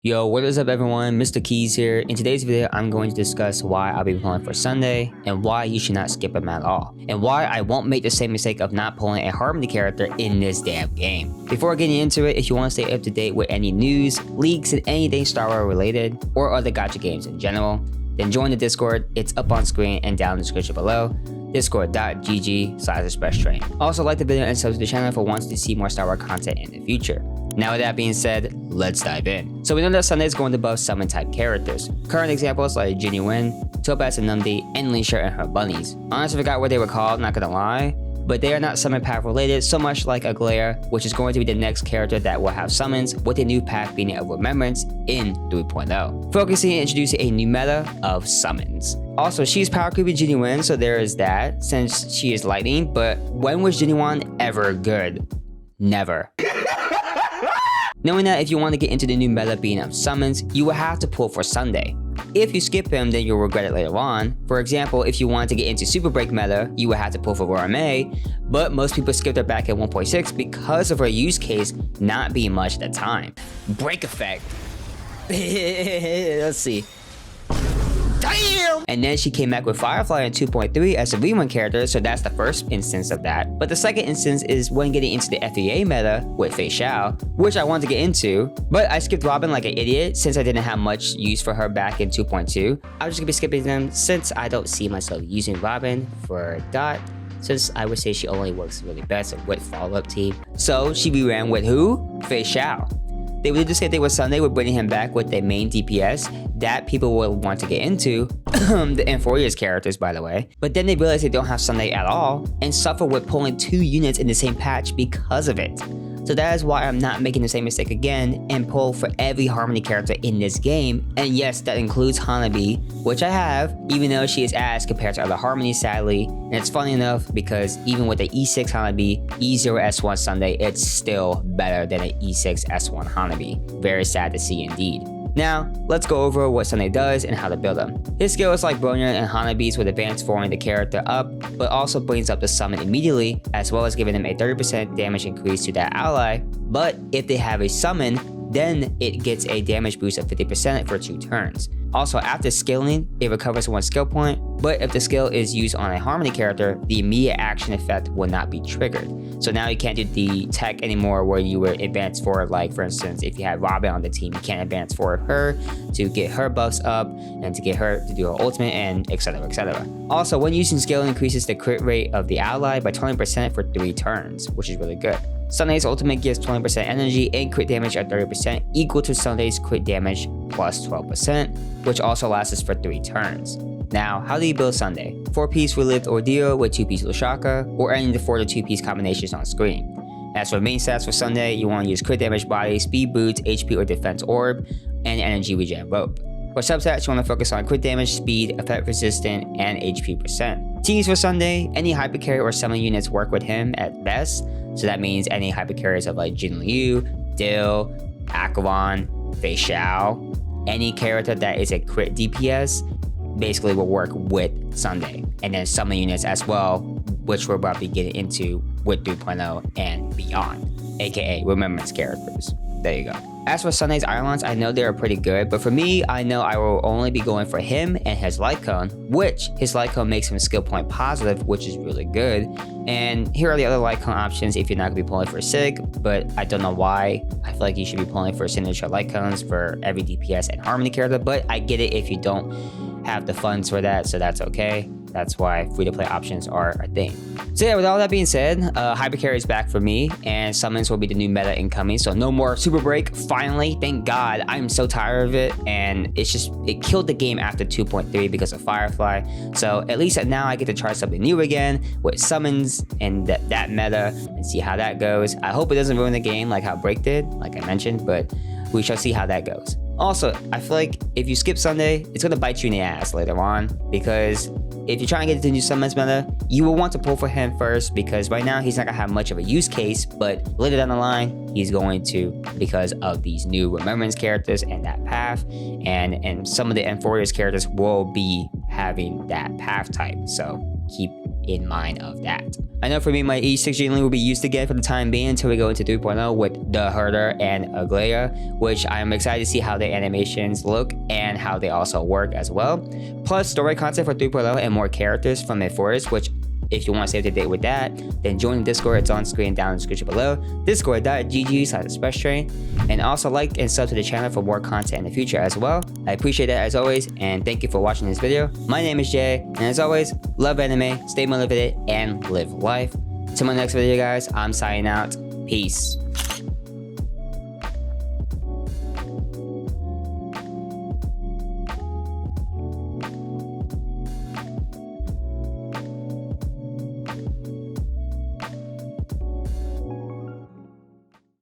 Yo, what is up everyone? Mr. Keys here. In today's video, I'm going to discuss why I'll be pulling for Sunday and why you should not skip him at all, and why I won't make the same mistake of not pulling a Harmony character in this damn game. Before getting into it, if you want to stay up to date with any news, leaks, and anything Star Wars related, or other gacha games in general, then join the Discord. It's up on screen and down in the description below. discord.gg/expresstrain. Also like the video and sub to the channel for wanting to see more Star Wars content in the future. Now with that being said, let's dive in. So we know that Sunday is going to buff summon type characters. Current examples like Jingliu, Topaz and Nundi, and Linsha and her bunnies. Honestly forgot what they were called, not gonna lie, but they are not summon path related so much like Aglaea, which is going to be the next character that will have summons, with a new path being of remembrance in 3.0. Focusing and introducing a new meta of summons. Also, she's power creepy Jingliu, so there is that, since she is lightning, but when was Jingliu ever good? Never. Knowing that if you want to get into the new meta being of summons, you will have to pull for Sunday. If you skip him, then you'll regret it later on. For example, if you wanted to get into Super Break meta, you would have to pull for May, but most people skipped her back at 1.6 because of her use case not being much at the time. Break effect. Let's see. Damn! And then she came back with Firefly in 2.3 as a V1 character, so that's the first instance of that. But the second instance is when getting into the FEA meta with Fei Xiao, which I wanted to get into, but I skipped Robin like an idiot since I didn't have much use for her back in 2.2. I'm just gonna be skipping them since I don't see myself using Robin for Dot, since I would say she only works really best with follow-up team. So she be ran with who? Fei Xiao. They would do the same thing with Sunday with bringing him back with the main DPS that people will want to get into, the Infuria's characters by the way. But then they realize they don't have Sunday at all and suffer with pulling 2 units in the same patch because of it. So that is why I'm not making the same mistake again and pull for every Harmony character in this game. And yes, that includes Hanabi, which I have, even though she is ass compared to other Harmonies sadly. And it's funny enough because even with the E6 Hanabi, E0 S1 Sunday, it's still better than an E6 S1 Hanabi. Very sad to see indeed. Now, let's go over what Sunday does and how to build him. His skill is like Bronya and Hanabi's with advanced forming the character up, but also brings up the summon immediately, as well as giving him a 30% damage increase to that ally. But if they have a summon, then it gets a damage boost of 50% for 2 turns. Also, after scaling, it recovers 1 skill point, but if the skill is used on a Harmony character, the immediate action effect will not be triggered. So now you can't do the tech anymore where you would advance forward, like for instance, if you had Robin on the team, you can't advance forward her to get her buffs up and to get her to do her ultimate and etc, etc. Also, when using skill, increases the crit rate of the ally by 20% for 3 turns, which is really good. Sunday's ultimate gives 20% energy and crit damage at 30%, equal to Sunday's crit damage plus 12%, which also lasts for 3 turns. Now, how do you build Sunday? 4-piece Relived Ordeal with 2-piece Lushaka, or any of the 4 to 2-piece combinations on screen. As for main stats for Sunday, you want to use crit damage body, speed boots, HP or defense orb, and energy regen rope. For substats, you want to focus on crit damage, speed, effect resistant, and HP percent. Teams for Sunday, any hypercarry or summon units work with him at best, so that means any hypercarriers of like Jingliu, Dill, Acheron, Fei Xiao, any character that is a crit DPS basically will work with Sunday. And then summon units as well, which we're about to be getting into with 3.0 and beyond, aka remembrance characters. There you go. As for Sunday's Irons, I know they are pretty good, but for me, I know I will only be going for him and his light cone, which his light cone makes him skill point positive, which is really good. And here are the other light cone options if you're not gonna be pulling for Sig, but I don't know why. I feel like you should be pulling for signature light cones for every DPS and Harmony character, but I get it if you don't have the funds for that, so that's okay. That's why free-to-play options are a thing. So yeah, with all that being said, Hypercarry is back for me, and summons will be the new meta incoming, so no more Super Break, finally, thank God. I'm so tired of it, and it killed the game after 2.3 because of Firefly, so at least now I get to try something new again with summons and that meta and see how that goes. I hope it doesn't ruin the game like how Break did, like I mentioned, but we shall see how that goes. Also, I feel like if you skip Sunday, it's gonna bite you in the ass later on, because if you're trying to get the new summons meta, you will want to pull for him first, because right now he's not gonna have much of a use case, but later down the line, he's going to, because of these new remembrance characters and that path, and some of the Infuria's characters will be having that path type, so keep in mind of that. I know for me, my E6 Jingliu will be used again for the time being until we go into 3.0 with the Herder and Aglaea, which I'm excited to see how the animations look and how they also work as well. Plus story content for 3.0 and more characters from Mid-Forest, which if you want to stay up to date with that, then join the Discord. It's on screen down in the description below. Discord.gg/expresstrain. And also like and sub to the channel for more content in the future as well. I appreciate that as always, and thank you for watching this video. My name is Jay, and as always, love anime, stay motivated, and live life. Till my next video, guys, I'm signing out. Peace.